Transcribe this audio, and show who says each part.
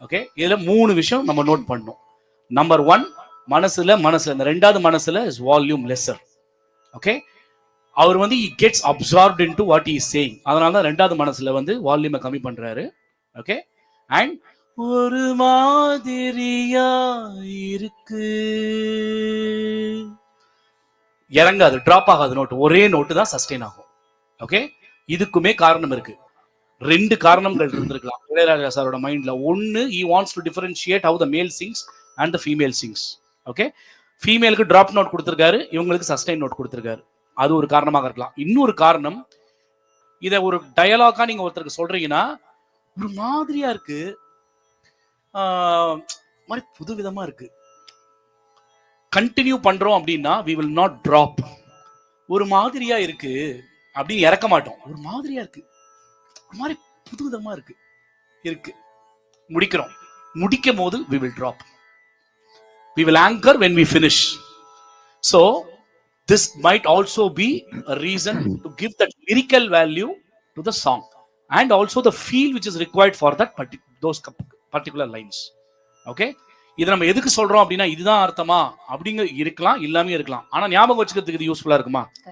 Speaker 1: Okay, இதுல 3 விஷயம் நம்ம நோட் பண்ணணும். நம்பர் 1, மனசுல இந்த ரெண்டாவது மனசுல இஸ் வால்யூம் லெஸ்ஸர். ஓகே, அவர் வந்து he gets absorbed into what he is saying. அதனால தான் ரெண்டாவது மனசுல வந்து வால்யூமை கம்மி பண்றாரு. ஓகே, அண்ட் ஒரு மாதிரியா இருக்கு, இறங்காது, டிராப் ஆகாது நோட்டு, ஒரே நோட்டு தான் சஸ்டெயின் ஆகும். ஓகே, இதுக்குமே காரணம் இருக்கு. 2 காரணங்கள் இருந்திருக்கலாம் இளையராஜா சாரோட மைண்ட்ல. ஒன்னு, he wants to differentiate how the male sings and the female sings. Okay, ஃபீமேலுக்கு டிராப் நோட் கொடுத்திருக்காரு, இவங்களுக்கு சஸ்டெயின் நோட் கொடுத்திருக்காரு. அது ஒரு காரணமாக இருக்கலாம். இன்னொரு காரணம், இதை ஒரு டயலாகா நீங்க ஒருத்தருக்கு சொல்றீங்கன்னா, ஒரு மாதிரியா இருக்கு, மாதிரி புதுவிதமா இருக்கு, கண்டினியூ பண்றோம் அப்படின்னா we will not drop. ஒரு மாதிரியா இருக்கு அப்படின்னு இறக்க மாட்டோம். ஒரு மாதிரியா இருக்கு, ஒரு மாதிரி புதுவிதமா இருக்கு இருக்கு முடிக்கிறோம். முடிக்கும் போது we will drop. We will anchor when we finish. So this might also be a reason to give that lyrical value to the song and also the feel which is required for that those particular lines. Okay, இதை நம்ம எதுக்கு சொல்றோம் அப்படின்னா, இதுதான் அர்த்தமா அப்படிங்க இருக்கலாம், இல்லாமே இருக்கலாம். ஆனா ஞாபகம் வச்சுக்கிறதுக்கு இது யூஸ்ஃபுல்லா இருக்குமா?